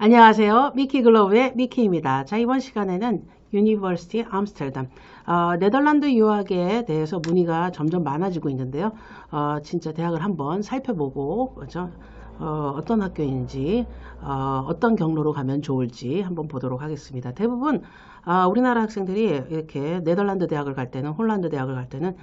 안녕하세요. 미키 글로브의 미키입니다. 자, 이번 시간에는 유니버시티 암스테르담, 네덜란드 유학에 대해서 문의가 점점 많아지고 있는데요. 진짜 대학을 한번 살펴보고, 그렇죠? 어떤 학교인지, 어떤 경로로 가면 좋을지 한번 보도록 하겠습니다. 대부분 우리나라 학생들이 이렇게 네덜란드 대학을 갈 때는, 홀란드 대학을 갈 때는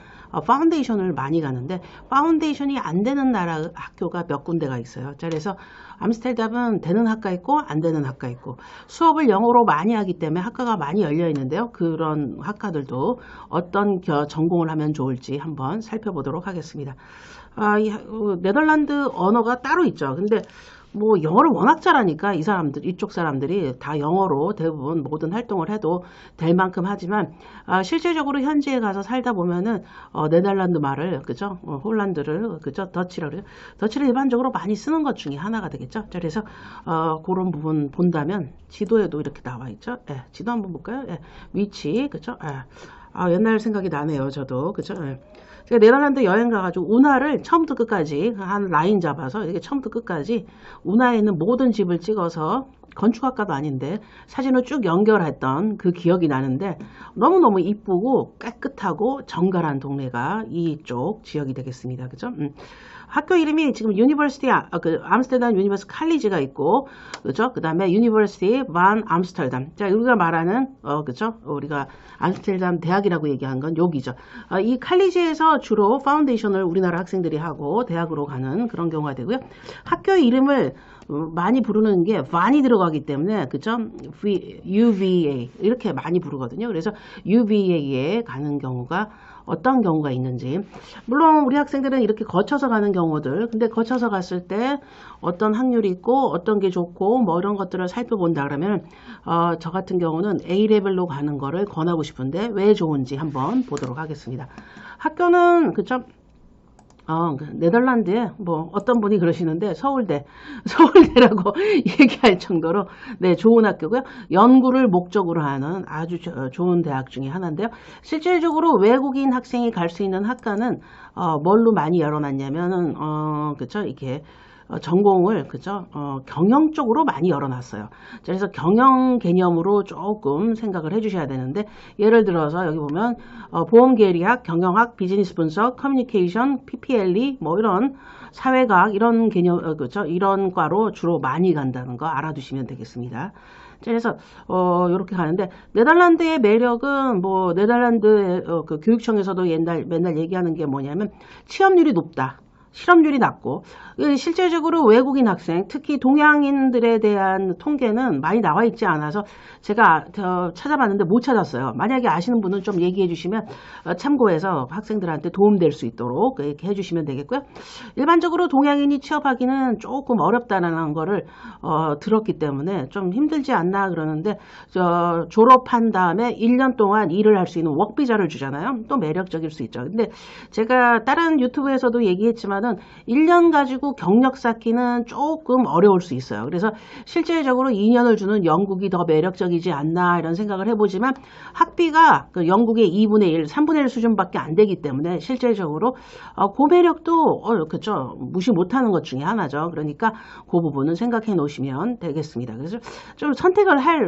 파운데이션을 많이 가는데, 파운데이션이 안 되는 나라 학교가 몇 군데가 있어요. 자, 그래서 암스테르담은 되는 학과 있고 안 되는 학과 있고, 수업을 영어로 많이 하기 때문에 학과가 많이 열려 있는데요. 그런 학과들도 어떤 전공을 하면 좋을지 한번 살펴보도록 하겠습니다. 네덜란드 언어가 따로 있죠. 근데 뭐 영어를 워낙 잘하니까 이쪽 사람들이 다 영어로 대부분 모든 활동을 해도 될 만큼 하지만, 실제적으로 현지에 가서 살다 보면은 네덜란드 말을, 그죠? 홀란드를, 그죠? 더치를 일반적으로 많이 쓰는 것 중에 하나가 되겠죠. 자, 그래서 그런 부분 본다면 지도에도 이렇게 나와 있죠. 예, 지도 한번 볼까요? 예, 위치, 그죠? 예. 옛날 생각이 나네요, 저도. 그죠? 예. 제가 네덜란드 여행 가가지고 운하를 처음부터 끝까지 한 라인 잡아서 이렇게 처음부터 끝까지 운하에 있는 모든 집을 찍어서, 건축학과도 아닌데 사진을 쭉 연결했던 그 기억이 나는데, 너무너무 이쁘고 깨끗하고 정갈한 동네가 이쪽 지역이 되겠습니다. 그죠? 학교 이름이 지금 유니버시티, 암스테르담 유니버스 칼리지가 있고, 그죠? 그 다음에 유니버시티 반 암스테르담. 자, 우리가 말하는, 그죠? 우리가 암스테르담 대학이라고 얘기한 건 여기죠. 이 칼리지에서 주로 파운데이션을 우리나라 학생들이 하고 대학으로 가는 그런 경우가 되고요. 학교 이름을 많이 부르는 게 van이 들어가기 때문에, 그죠? UVA 이렇게 많이 부르거든요. 그래서 UVA에 가는 경우가 어떤 경우가 있는지, 물론 우리 학생들은 이렇게 거쳐서 가는 경우들, 근데 거쳐서 갔을 때 어떤 확률이 있고 어떤 게 좋고 뭐 이런 것들을 살펴본다 그러면, 저 같은 경우는 A레벨로 가는 거를 권하고 싶은데 왜 좋은지 한번 보도록 하겠습니다. 학교는, 그죠? 네덜란드에 뭐 어떤 분이 그러시는데 서울대라고 얘기할 정도로, 네, 좋은 학교고요. 연구를 목적으로 하는 아주 좋은 대학 중에 하나인데요. 실질적으로 외국인 학생이 갈 수 있는 학과는 뭘로 많이 열어놨냐면은, 그쵸, 이게 전공을, 그죠? 경영 쪽으로 많이 열어놨어요. 그래서 경영 개념으로 조금 생각을 해주셔야 되는데, 예를 들어서 여기 보면 보험계리학, 경영학, 비즈니스 분석, 커뮤니케이션, PPLE 뭐 이런 사회과학 이런 개념, 그죠? 이런 과로 주로 많이 간다는 거 알아두시면 되겠습니다. 그래서 이렇게 가는데, 네덜란드의 매력은 뭐 네덜란드 그 교육청에서도 맨날 얘기하는 게 뭐냐면 취업률이 높다. 실업률이 낮고, 실제적으로 외국인 학생, 특히 동양인들에 대한 통계는 많이 나와 있지 않아서 제가 찾아봤는데 못 찾았어요. 만약에 아시는 분은 좀 얘기해 주시면 참고해서 학생들한테 도움될 수 있도록 이렇게 해주시면 되겠고요. 일반적으로 동양인이 취업하기는 조금 어렵다는 거를 들었기 때문에 좀 힘들지 않나 그러는데, 졸업한 다음에 1년 동안 일을 할 수 있는 워크비자를 주잖아요. 또 매력적일 수 있죠. 근데 제가 다른 유튜브에서도 얘기했지만 1년 가지고 경력 쌓기는 조금 어려울 수 있어요. 그래서 실질적으로 2년을 주는 영국이 더 매력적이지 않나 이런 생각을 해보지만, 학비가 그 영국의 2분의 1, 3분의 1 수준밖에 안 되기 때문에 실질적으로 그 매력도 그쵸, 무시 못하는 것 중에 하나죠. 그러니까 그 부분은 생각해 놓으시면 되겠습니다. 그래서 좀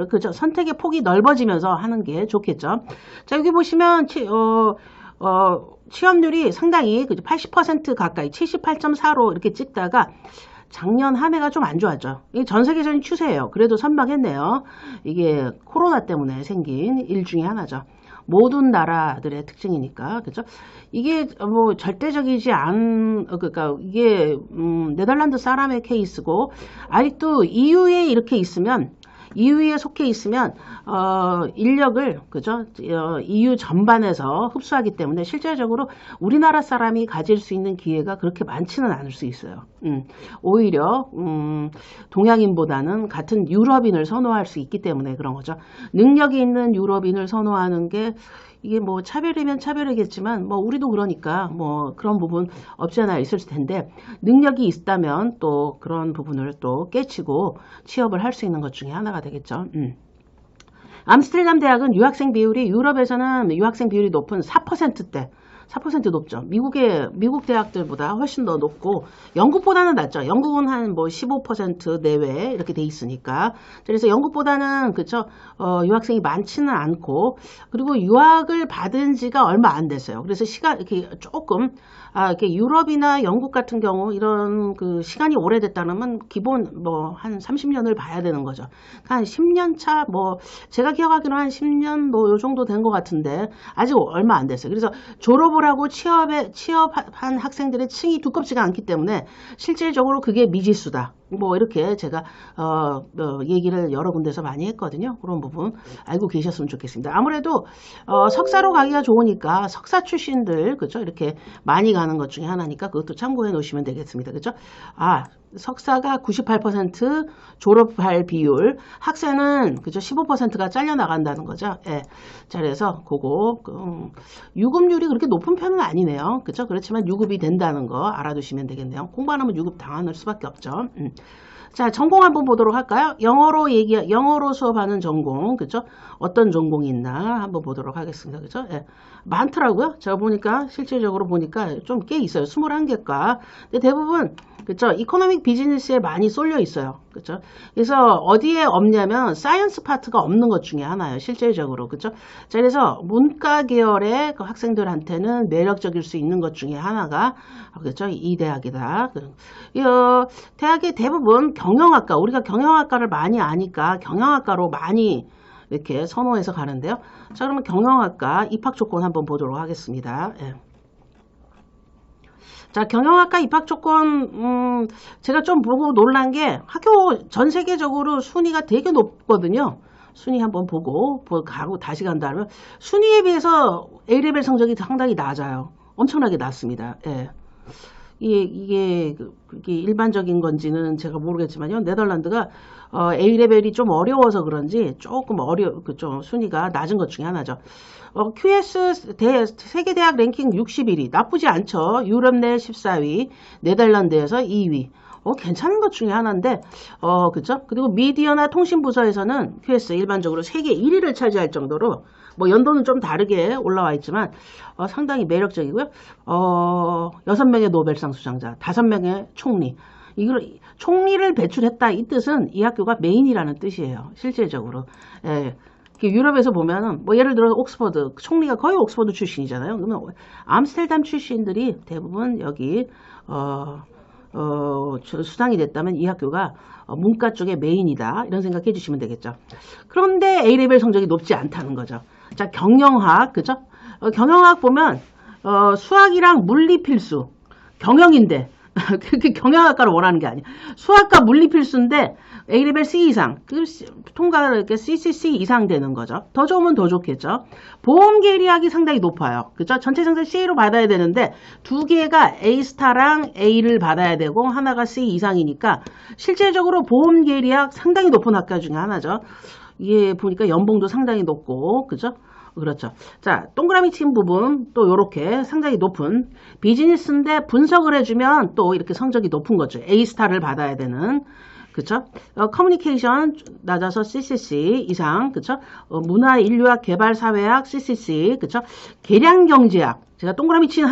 그죠, 선택의 폭이 넓어지면서 하는 게 좋겠죠. 자, 여기 보시면 취업률이 상당히 80% 가까이 78.4로 이렇게 찍다가 작년 한 해가 좀 안 좋았죠. 이게 전 세계적인 추세예요. 그래도 선방했네요. 이게 코로나 때문에 생긴 일 중에 하나죠. 모든 나라들의 특징이니까, 그죠? 이게 뭐 절대적이지 그러니까 이게 네덜란드 사람의 케이스고, 아직도 EU에 이렇게 있으면, EU에 속해 있으면 인력을, 그죠? EU 전반에서 흡수하기 때문에 실질적으로 우리나라 사람이 가질 수 있는 기회가 그렇게 많지는 않을 수 있어요. 오히려 동양인보다는 같은 유럽인을 선호할 수 있기 때문에 그런 거죠. 능력이 있는 유럽인을 선호하는 게, 이게 뭐 차별이면 차별이겠지만 뭐 우리도 그러니까 뭐 그런 부분 없지 않아 있을 텐데, 능력이 있다면 또 그런 부분을 또 깨치고 취업을 할 수 있는 것 중에 하나가 되겠죠. 암스테르담 대학은 유학생 비율이 유럽에서는 유학생 비율이 높은 4%대, 4% 높죠. 미국 대학들보다 훨씬 더 높고, 영국보다는 낮죠. 영국은 한 뭐 15% 내외 이렇게 돼 있으니까. 그래서 영국보다는, 그쵸, 유학생이 많지는 않고, 그리고 유학을 받은 지가 얼마 안 됐어요. 그래서 이렇게 조금, 이렇게 유럽이나 영국 같은 경우, 이런 그 시간이 오래됐다면, 기본 뭐, 한 30년을 봐야 되는 거죠. 한 10년 차, 뭐, 제가 기억하기로 한 10년 뭐, 요 정도 된 것 같은데, 아직 얼마 안 됐어요. 그래서 졸업을 하고 취업한 학생들의 층이 두껍지가 않기 때문에 실질적으로 그게 미지수다. 뭐 이렇게 제가 얘기를 여러 군데서 많이 했거든요. 그런 부분 알고 계셨으면 좋겠습니다. 아무래도 석사로 가기가 좋으니까 석사 출신들 그죠? 이렇게 많이 가는 것 중에 하나니까 그것도 참고해 놓으시면 되겠습니다. 그죠? 석사가 98% 졸업할 비율, 학생은 그죠? 15%가 잘려 나간다는 거죠. 예. 자, 그래서 그거 유급률이 그렇게 높은 편은 아니네요. 그죠? 그렇지만 유급이 된다는 거 알아두시면 되겠네요. 공부 안 하면 유급 당할 수밖에 없죠. 자, 전공 한번 보도록 할까요? 영어로 수업하는 전공, 그죠? 어떤 전공이 있나 한번 보도록 하겠습니다. 그죠? 예. 많더라고요. 제가 보니까, 실질적으로 보니까 좀 꽤 있어요. 21개과. 근데 대부분, 그죠? 이코노믹 비즈니스에 많이 쏠려 있어요. 그죠? 그래서 어디에 없냐면, 사이언스 파트가 없는 것 중에 하나예요. 실질적으로. 그죠? 자, 그래서 문과 계열의 그 학생들한테는 매력적일 수 있는 것 중에 하나가, 그죠? 이 대학이다. 대학의 대부분 경영학과, 우리가 경영학과를 많이 아니까 경영학과로 많이 이렇게 선호해서 가는데요. 자, 그러면 경영학과 입학 조건 한번 보도록 하겠습니다. 예. 자, 경영학과 입학 조건, 제가 좀 보고 놀란 게 학교 전 세계적으로 순위가 되게 높거든요. 순위 한번 보고 가고 다시 간다면 순위에 비해서 A레벨 성적이 상당히 낮아요. 엄청나게 낮습니다. 예. 이게 일반적인 건지는 제가 모르겠지만요. 네덜란드가 A레벨이 좀 어려워서 그런지 조금 좀 순위가 낮은 것 중에 하나죠. QS 세계대학 랭킹 61위 나쁘지 않죠. 유럽 내 14위, 네덜란드에서 2위. 괜찮은 것 중에 하나인데, 그죠? 그리고 미디어나 통신부서에서는 QS 일반적으로 세계 1위를 차지할 정도로, 뭐 연도는 좀 다르게 올라와 있지만, 상당히 매력적이고요. 6명의 노벨상 수상자, 5명의 총리. 총리를 배출했다 이 뜻은 이 학교가 메인이라는 뜻이에요. 실질적으로. 예. 유럽에서 보면은, 뭐 예를 들어 옥스퍼드, 총리가 거의 옥스퍼드 출신이잖아요. 그러면 암스테르담 출신들이 대부분 여기, 수상이 됐다면 이 학교가 문과 쪽의 메인이다. 이런 생각해 주시면 되겠죠. 그런데 A레벨 성적이 높지 않다는 거죠. 자, 경영학, 그죠? 경영학 보면, 수학이랑 물리 필수. 경영인데, 그렇게 경영학과를 원하는 게 아니야. 수학과 물리 필수인데, A레벨 C 이상, 통과가 이렇게 CCC 이상 되는 거죠. 더 좋으면 더 좋겠죠. 보험 계리학이 상당히 높아요. 그죠? 전체 성적 C로 받아야 되는데, 두 개가 A 스타랑 A를 받아야 되고, 하나가 C 이상이니까, 실제적으로 보험 계리학 상당히 높은 학교 중에 하나죠. 이게 보니까 연봉도 상당히 높고, 그죠? 그렇죠. 자, 동그라미 친 부분 또 이렇게 상당히 높은 비즈니스인데 분석을 해주면 또 이렇게 성적이 높은 거죠. A 스타를 받아야 되는. 그쵸? 커뮤니케이션 낮아서 CCC 이상, 그쵸? 문화, 인류학, 개발, 사회학, CCC, 그쵸? 계량경제학. 제가 동그라미 친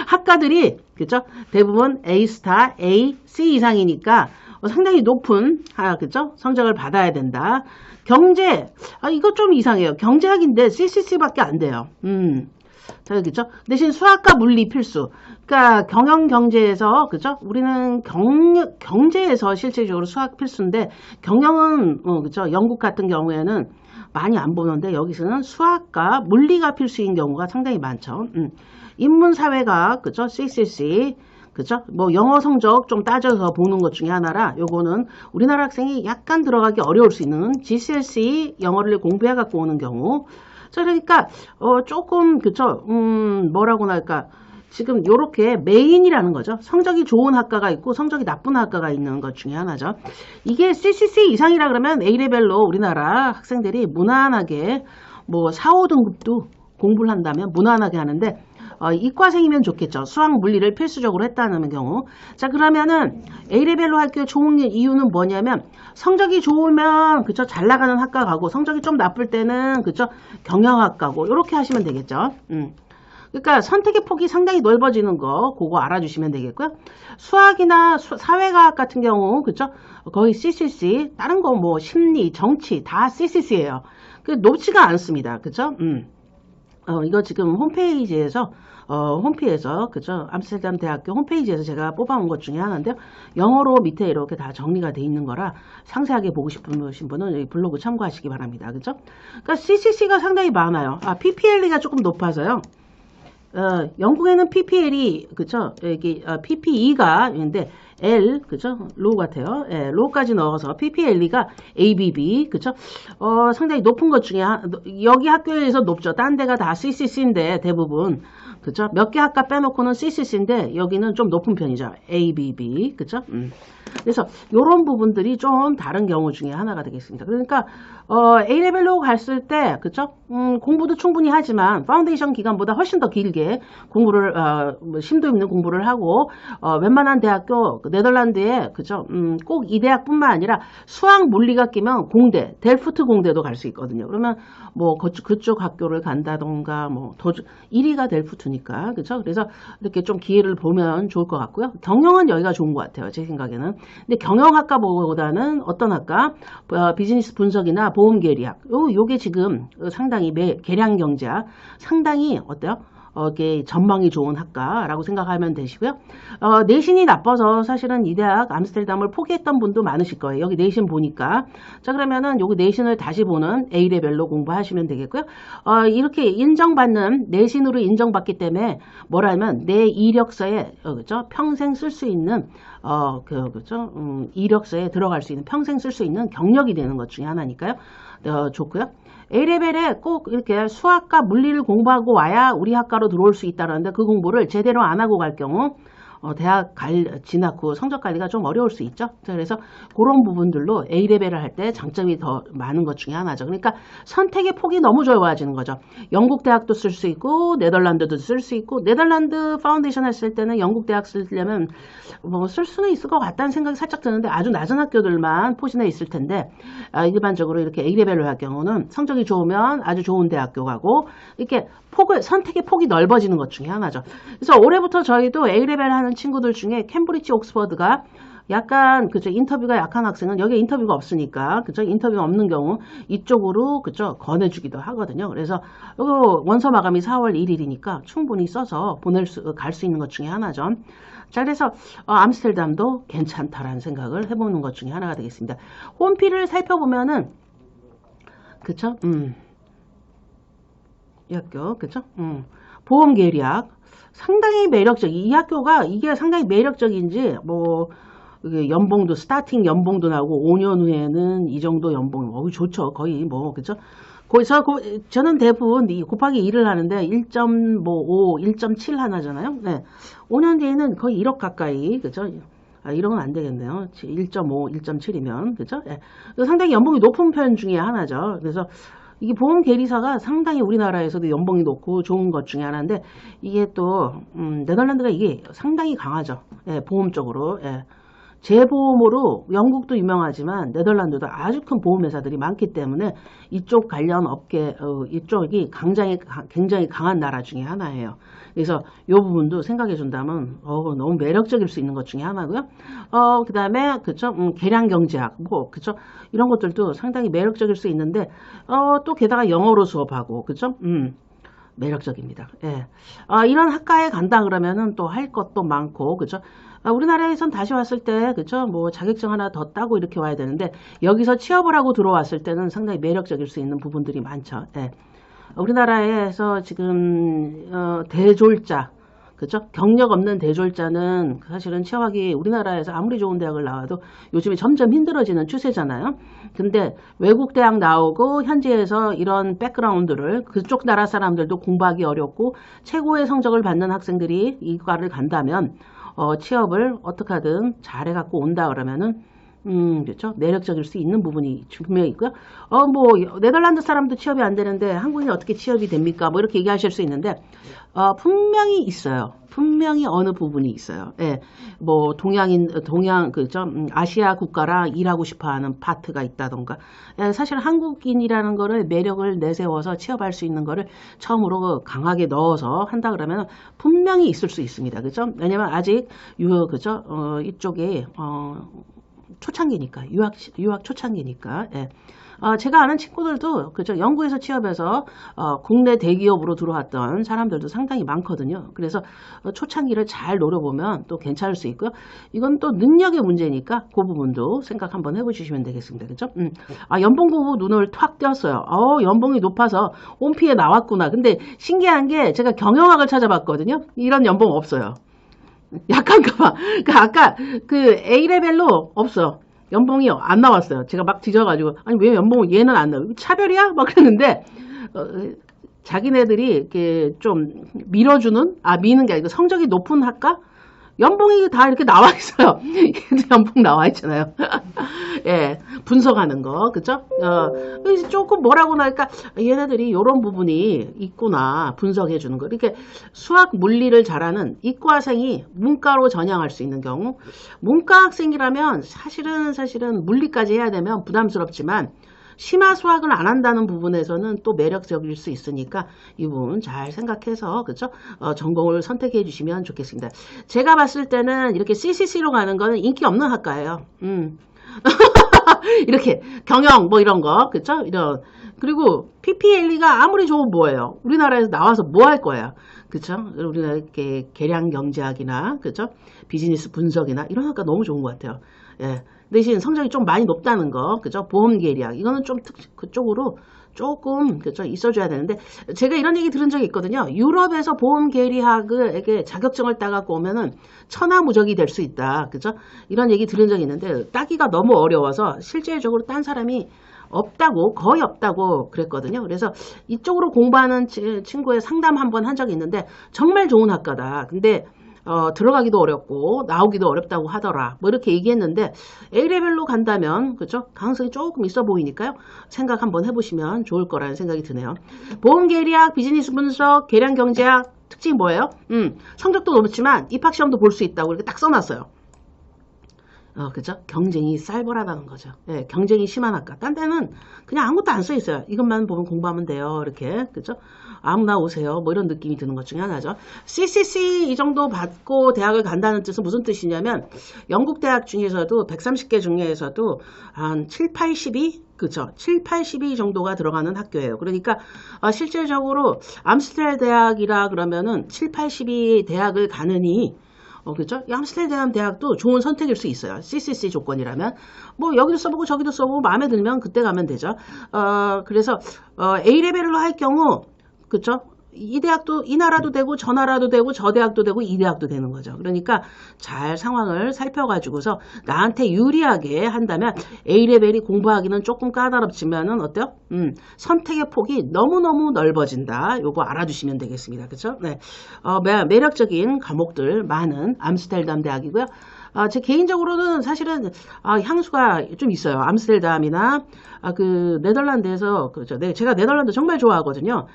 학과들이, 그쵸? 대부분 A 스타, A, C 이상이니까 상당히 높은, 그쵸? 성적을 받아야 된다. 경제, 이거 좀 이상해요. 경제학인데 CCC밖에 안 돼요. 자, 그죠? 대신 수학과 물리 필수. 그러니까 경영경제에서, 그죠? 우리는 경제에서 실질적으로 수학 필수인데, 경영은, 그죠? 영국 같은 경우에는 많이 안 보는데, 여기서는 수학과 물리가 필수인 경우가 상당히 많죠. 인문사회가, 그죠? CCC. 그죠? 뭐 영어 성적 좀 따져서 보는 것 중에 하나라 요거는 우리나라 학생이 약간 들어가기 어려울 수 있는 GCSE 영어를 공부해 갖고 오는 경우. 자, 그러니까 조금 그쵸? 뭐라고 할까? 지금 요렇게 메인이라는 거죠. 성적이 좋은 학과가 있고 성적이 나쁜 학과가 있는 것 중에 하나죠. 이게 CCC 이상이라 그러면 A레벨로 우리나라 학생들이 무난하게 뭐 4, 5등급도 공부를 한다면 무난하게 하는데 이과생이면 좋겠죠. 수학, 물리를 필수적으로 했다는 경우. 자, 그러면은 A레벨로 학교 좋은 이유는 뭐냐면 성적이 좋으면 그쵸 잘 나가는 학과 가고 성적이 좀 나쁠 때는 그쵸 경영학과고 이렇게 하시면 되겠죠. 그러니까 선택의 폭이 상당히 넓어지는 거 그거 알아주시면 되겠고요. 수학이나 사회과학 같은 경우 그쵸? 거의 CCC, 다른 거 뭐 심리, 정치 다 CCC예요. 그 높지가 않습니다. 그쵸? 이거 지금 홈페이지에서 홈피에서 그죠? 암스테르담 대학교 홈페이지에서 제가 뽑아온 것 중에 하나인데요. 영어로 밑에 이렇게 다 정리가 돼 있는 거라 상세하게 보고 싶으신 분은 여기 블로그 참고하시기 바랍니다. 그죠? 그러니까 CCC가 상당히 많아요. PPLE가 조금 높아서요. 영국에는 PPL이 그쵸? 여기 PPE가 있는데 L 그죠? 로우 같아요. 예, 로우까지 넣어서 PPLE가 ABB 그쵸? 상당히 높은 것 중에 여기 학교에서 높죠. 딴 데가 다 CCC인데 대부분 그쵸? 몇 개 학과 빼놓고는 CCC인데 여기는 좀 높은 편이죠. ABB 그쵸? 그래서 이런 부분들이 좀 다른 경우 중에 하나가 되겠습니다. 그러니까 A레벨로 갔을 때 그쵸? 공부도 충분히 하지만 파운데이션 기간보다 훨씬 더 길게 공부를 뭐 심도 있는 공부를 하고 웬만한 대학교 네덜란드에 그죠? 꼭 이 대학뿐만 아니라 수학 물리가 끼면 공대 델프트 공대도 갈 수 있거든요. 그러면 뭐 그쪽 학교를 간다던가 뭐 1위가 델프트니까 그죠? 그래서 이렇게 좀 기회를 보면 좋을 것 같고요. 경영은 여기가 좋은 것 같아요. 제 생각에는. 근데 경영학과보다는 어떤 학과 비즈니스 분석이나 보험 계리학 요게 지금 상당히 계량 경제학 상당히 어때요? 이게 전망이 좋은 학과라고 생각하면 되시고요. 내신이 나빠서 사실은 이 대학 암스테르담을 포기했던 분도 많으실 거예요. 여기 내신 보니까. 자, 그러면은 여기 내신을 다시 보는 A레벨로 공부하시면 되겠고요. 이렇게 인정받는 내신으로 인정받기 때문에 뭐라면 내 이력서에 그죠? 평생 쓸 수 있는 그죠? 이력서에 들어갈 수 있는 평생 쓸 수 있는 경력이 되는 것 중에 하나니까요. 좋고요. A레벨에 꼭 이렇게 수학과 물리를 공부하고 와야 우리 학과로 들어올 수 있다는데 그 공부를 제대로 안 하고 갈 경우 대학 진학 후 성적 관리가 좀 어려울 수 있죠. 그래서 그런 부분들로 A레벨을 할 때 장점이 더 많은 것 중에 하나죠. 그러니까 선택의 폭이 너무 좋아지는 거죠. 영국 대학도 쓸 수 있고 네덜란드도 쓸 수 있고 네덜란드 파운데이션 했을 때는 영국 대학 쓰려면 뭐 쓸 수는 있을 것 같다는 생각이 살짝 드는데 아주 낮은 학교들만 포진해 있을 텐데 일반적으로 이렇게 A레벨로 할 경우는 성적이 좋으면 아주 좋은 대학교 가고 이렇게 선택의 폭이 넓어지는 것 중에 하나죠. 그래서 올해부터 저희도 A레벨 하는 친구들 중에 캠브리지 옥스퍼드가 약간 그죠 인터뷰가 약한 학생은 여기에 인터뷰가 없으니까 그죠 인터뷰가 없는 경우 이쪽으로 그죠 권해주기도 하거든요. 그래서 원서 마감이 4월 1일이니까 충분히 써서 갈 수 있는 것 중에 하나죠. 자, 그래서 암스테르담도 괜찮다라는 생각을 해보는 것 중에 하나가 되겠습니다. 홈피를 살펴보면은 그쵸? 이 학교 그쵸? 보험 계리학 상당히 매력적이 이 학교가 이게 상당히 매력적인지 뭐 연봉도 스타팅 연봉도 나오고 5년 후에는 이 정도 연봉 좋죠. 거의 뭐 그쵸? 거기서 저는 대부분 곱하기 2를 하는데 1.5, 1.7 하나잖아요. 네. 5년 뒤에는 거의 1억 가까이 그죠? 1억은 안 되겠네요. 1.5, 1.7이면 그죠? 네. 상당히 연봉이 높은 편 중에 하나죠. 그래서 이게 보험 계리사가 상당히 우리나라에서도 연봉이 높고 좋은 것 중에 하나인데 이게 또 네덜란드가 이게 상당히 강하죠. 예, 보험 쪽으로. 예. 재보험으로 영국도 유명하지만 네덜란드도 아주 큰 보험회사들이 많기 때문에 이쪽 관련 업계 이쪽이 굉장히 강한 나라 중에 하나예요. 그래서 이 부분도 생각해 준다면 너무 매력적일 수 있는 것 중에 하나고요. 그 다음에 그쵸 계량경제학 뭐 그쵸 이런 것들도 상당히 매력적일 수 있는데 또 게다가 영어로 수업하고 그쵸 매력적입니다. 예. 이런 학과에 간다 그러면은 또 할 것도 많고 그쵸 우리나라에선 다시 왔을 때 그쵸 뭐 자격증 하나 더 따고 이렇게 와야 되는데 여기서 취업을 하고 들어왔을 때는 상당히 매력적일 수 있는 부분들이 많죠. 예. 우리나라에서 지금 대졸자 그쵸 경력 없는 대졸자는 사실은 취업하기 우리나라에서 아무리 좋은 대학을 나와도 요즘에 점점 힘들어지는 추세잖아요. 근데 외국 대학 나오고 현지에서 이런 백그라운드를 그쪽 나라 사람들도 공부하기 어렵고 최고의 성적을 받는 학생들이 이 과를 간다면 취업을 어떻게 하든 잘해갖고 온다 그러면은 그렇죠. 매력적일 수 있는 부분이 분명히 있고요. 뭐, 네덜란드 사람도 취업이 안 되는데 한국인이 어떻게 취업이 됩니까? 뭐 이렇게 얘기하실 수 있는데, 분명히 있어요. 분명히 어느 부분이 있어요. 예, 뭐, 그죠? 아시아 국가랑 일하고 싶어 하는 파트가 있다던가. 예, 사실 한국인이라는 거를 매력을 내세워서 취업할 수 있는 거를 처음으로 강하게 넣어서 한다 그러면 분명히 있을 수 있습니다. 그죠? 왜냐면 아직, 그죠? 이쪽에, 초창기니까 유학 초창기니까 예. 제가 아는 친구들도 그죠 영국에서 취업해서 국내 대기업으로 들어왔던 사람들도 상당히 많거든요. 그래서 초창기를 잘 노려보면 또 괜찮을 수 있고요. 이건 또 능력의 문제니까 그 부분도 생각 한번 해보시면 되겠습니다. 그죠? 연봉 보고 눈을 탁 띄었어요. 연봉이 높아서 홈피에 나왔구나. 근데 신기한 게 제가 경영학을 찾아봤거든요. 이런 연봉 없어요. 약한가봐. 그러니까 아까 그 A레벨로 없어. 연봉이 안 나왔어요. 제가 막 뒤져가지고 아니 왜 연봉 얘는 안 나와? 차별이야? 막 그랬는데 자기네들이 이렇게 좀 밀어주는 미는 게 아니고 성적이 높은 학과 연봉이 다 이렇게 나와 있어요. 연봉 나와 있잖아요. 예, 분석하는 거, 그죠? 조금 뭐라고 나니까 얘네들이 이런 부분이 있구나 분석해 주는 거. 이렇게 수학, 물리를 잘하는 이과생이 문과로 전향할 수 있는 경우, 문과 학생이라면 사실은 물리까지 해야 되면 부담스럽지만. 심화 수학을 안 한다는 부분에서는 또 매력적일 수 있으니까 이 부분 잘 생각해서 그쵸? 전공을 선택해 주시면 좋겠습니다. 제가 봤을 때는 이렇게 CCC로 가는 거는 인기 없는 학과예요. 이렇게 경영 뭐 이런 거 그쵸? 이런 그리고 PPLE가 아무리 좋은 뭐예요? 우리나라에서 나와서 뭐 할 거야? 그쵸? 우리나라 이렇게 계량 경제학이나 그쵸? 비즈니스 분석이나 이런 학과 너무 좋은 것 같아요. 예. 대신 성적이 좀 많이 높다는 거, 그죠? 보험 계리학 이거는 좀 그쪽으로 조금 그죠? 있어줘야 되는데 제가 이런 얘기 들은 적이 있거든요. 유럽에서 보험 계리학에게 자격증을 따갖고 오면은 천하무적이 될 수 있다, 그죠? 이런 얘기 들은 적이 있는데 따기가 너무 어려워서 실질적으로 딴 사람이 없다고 거의 없다고 그랬거든요. 그래서 이쪽으로 공부하는 친구의 상담 한번 한 적이 있는데 정말 좋은 학과다. 근데 들어가기도 어렵고 나오기도 어렵다고 하더라. 뭐 이렇게 얘기했는데 A레벨로 간다면 그죠? 가능성이 조금 있어 보이니까요. 생각 한번 해보시면 좋을 거라는 생각이 드네요. 보험 계리학, 비즈니스 분석, 계량 경제학 특징이 뭐예요? 성적도 높지만 입학시험도 볼 수 있다고 이렇게 딱 써놨어요. 그죠? 경쟁이 쌀벌하다는 거죠. 예, 경쟁이 심한 학과. 딴 데는 그냥 아무것도 안 써 있어요. 이것만 보면 공부하면 돼요. 이렇게. 그죠? 아무나 오세요. 뭐 이런 느낌이 드는 것 중에 하나죠. CCC 이 정도 받고 대학을 간다는 뜻은 무슨 뜻이냐면 영국 대학 중에서도 130개 중에서도 한 7, 80이 그쵸. 7, 80이 정도가 들어가는 학교예요. 그러니까 실질적으로 암스테르담 대학이라 그러면은 7, 80이 대학을 가느니 그죠? 암스테르담 대학도 좋은 선택일 수 있어요. CCC 조건이라면. 뭐, 여기도 써보고 저기도 써보고 마음에 들면 그때 가면 되죠. 그래서, A레벨로 할 경우, 그죠? 이 대학도, 이 나라도 되고, 저 나라도 되고, 저 대학도 되고, 이 대학도 되는 거죠. 그러니까 잘 상황을 살펴가지고서 나한테 유리하게 한다면 A레벨이 공부하기는 조금 까다롭지만은 어때요? 선택의 폭이 너무너무 넓어진다. 요거 알아두시면 되겠습니다. 그쵸? 네. 매력적인 과목들 많은 암스테르담 대학이고요. 제 개인적으로는 사실은 향수가 좀 있어요. 암스테르담이나 그 네덜란드에서 그죠. 네, 제가 네덜란드 정말 좋아하거든요.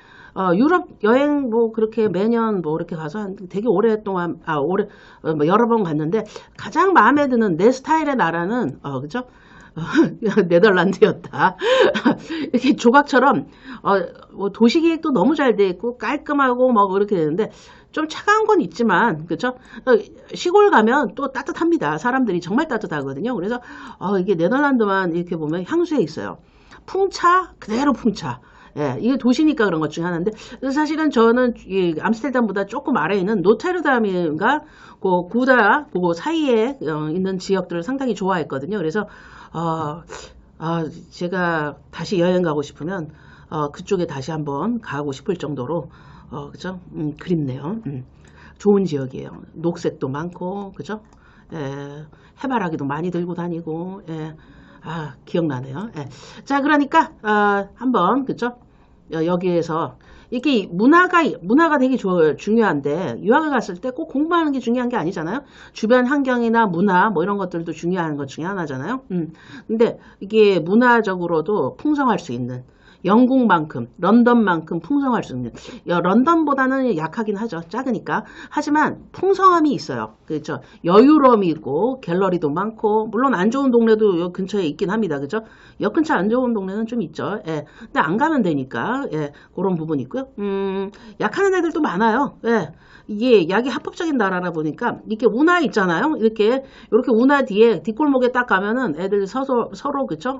유럽 여행 뭐 그렇게 매년 뭐 이렇게 가서 되게 오랫동안 뭐 여러 번 갔는데 가장 마음에 드는 내 스타일의 나라는 그죠? 네덜란드였다. 이렇게 조각처럼 뭐 도시계획도 너무 잘 돼 있고 깔끔하고 뭐 그렇게 되는데 좀 차가운 건 있지만 그렇죠? 시골 가면 또 따뜻합니다. 사람들이 정말 따뜻하거든요. 그래서 이게 네덜란드만 이렇게 보면 향수에 있어요. 풍차 그대로 풍차. 예, 이게 도시니까 그런 것 중에 하나인데 사실은 저는 이 암스테르담보다 조금 아래에 있는 노테르담인가 그 구다 그 사이에 있는 지역들을 상당히 좋아했거든요. 그래서 제가 다시 여행 가고 싶으면 그쪽에 다시 한번 가고 싶을 정도로 그죠? 그립네요. 좋은 지역이에요. 녹색도 많고 그죠? 해바라기도 많이 들고 다니고 기억나네요. 자, 그러니까 한번 그죠? 여기에서 이게 문화가 되게 중요한데 유학을 갔을 때 꼭 공부하는 게 중요한 게 아니잖아요. 주변 환경이나 문화 뭐 이런 것들도 중요한 것 중에 하나잖아요. 근데 이게 문화적으로도 풍성할 수 있는 영국만큼, 런던만큼 풍성할 수 있는, 런던보다는 약하긴 하죠. 작으니까. 하지만 풍성함이 있어요. 그렇죠. 여유로움이 있고, 갤러리도 많고, 물론 안 좋은 동네도 여 근처에 있긴 합니다. 그죠? 역 근처 안 좋은 동네는 좀 있죠. 예. 근데 안 가면 되니까, 예. 그런 부분이 있고요. 약하는 애들도 많아요. 예. 이게 약이 합법적인 나라라 보니까, 이렇게 운하 있잖아요. 이렇게 운하 뒤에, 뒷골목에 딱 가면은 애들 서로, 그쵸?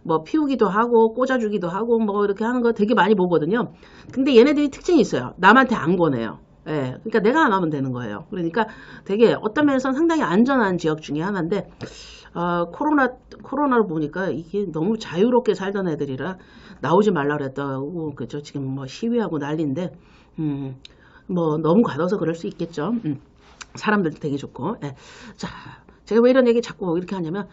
뭐 피우기도 하고 꽂아주기도 하고 뭐 이렇게 하는 거 되게 많이 보거든요. 근데 얘네들이 특징이 있어요. 남한테 안 권해요. 예, 그러니까 내가 안 하면 되는 거예요. 그러니까 되게 어떤 면에서는 상당히 안전한 지역 중에 하나인데 코로나를 보니까 이게 너무 자유롭게 살던 애들이라 나오지 말라 그랬다고 그죠? 지금 뭐 시위하고 난리인데 뭐 너무 가둬서 그럴 수 있겠죠. 사람들도 되게 좋고. 예. 자, 제가 왜 이런 얘기 자꾸 이렇게 하냐면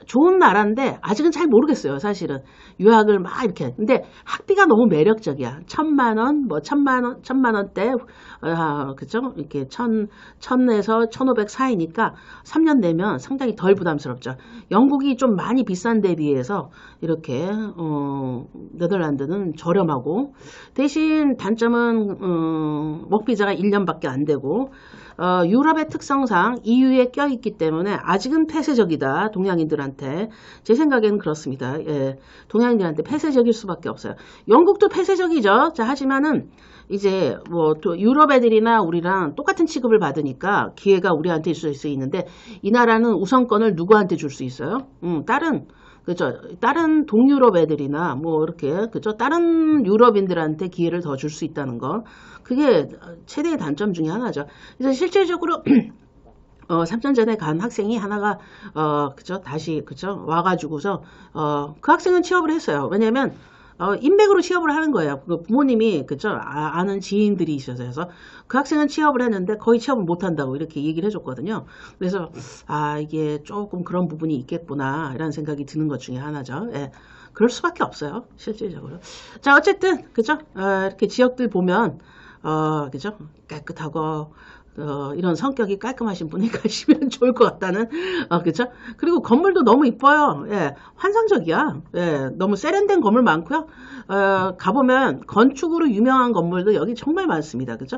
좋은 나라인데 아직은 잘 모르겠어요. 사실은 유학을 막 이렇게. 근데 학비가 너무 매력적이야. 1,000만 원, 뭐 1,000만 원대, 그죠? 이렇게 1,000에서 1,500 사이니까 3년 내면 상당히 덜 부담스럽죠. 영국이 좀 많이 비싼 데 비해서 이렇게 네덜란드는 저렴하고 대신 단점은 워크비자가 1년밖에 안 되고 유럽의 특성상 EU에 껴있기 때문에 아직은 폐쇄적이다. 동양인들한테. 제 생각에는 그렇습니다. 예, 동양인들한테 폐쇄적일 수밖에 없어요. 영국도 폐쇄적이죠. 자, 하지만은 이제 뭐 또 유럽 애들이나 우리랑 똑같은 취급을 받으니까 기회가 우리한테 있을 수 있는데 이 나라는 우선권을 누구한테 줄 수 있어요? 그죠? 다른 동유럽 애들이나 뭐 이렇게 그죠? 다른 유럽인들한테 기회를 더 줄 수 있다는 거. 그게 최대의 단점 중에 하나죠. 그래서 실질적으로 3년 전에 간 학생이 하나가 그죠? 다시 그죠? 와가지고서 그 학생은 취업을 했어요. 왜냐면 인맥으로 취업을 하는 거예요. 그 부모님이 그죠? 아는 지인들이 있어서 그 학생은 취업을 했는데 거의 취업을 못 한다고 이렇게 얘기를 해줬거든요. 그래서 이게 조금 그런 부분이 있겠구나 이런 생각이 드는 것 중에 하나죠. 예. 그럴 수밖에 없어요. 실질적으로. 자, 어쨌든 그죠? 이렇게 지역들 보면 그죠? 깨끗하고 이런 성격이 깔끔하신 분이 가시면 좋을 것 같다는, 그쵸? 그리고 건물도 너무 이뻐요. 예, 환상적이야. 예, 너무 세련된 건물 많고요. 가보면 건축으로 유명한 건물도 여기 정말 많습니다. 그죠?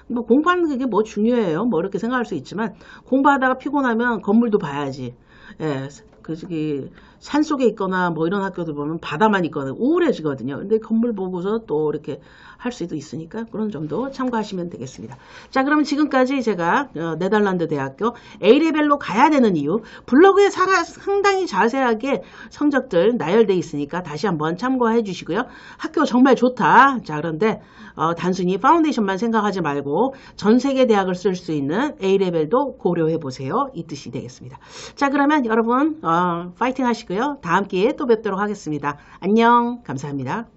뭐 공부하는 게 뭐 중요해요. 뭐 이렇게 생각할 수 있지만 공부하다가 피곤하면 건물도 봐야지. 예, 저기 산 속에 있거나 뭐 이런 학교들 보면 바다만 있거나 우울해지거든요. 근데 건물 보고서 또 이렇게 할 수도 있으니까 그런 점도 참고하시면 되겠습니다. 자, 그러면 지금까지 제가 네덜란드 대학교 A레벨로 가야 되는 이유 블로그에 상당히 자세하게 성적들 나열되어 있으니까 다시 한번 참고해 주시고요. 학교 정말 좋다. 자, 그런데 단순히 파운데이션만 생각하지 말고 전 세계 대학을 쓸 수 있는 A레벨도 고려해 보세요. 이 뜻이 되겠습니다. 자, 그러면 여러분 파이팅 하시고요. 다음 기회에 또 뵙도록 하겠습니다. 안녕. 감사합니다.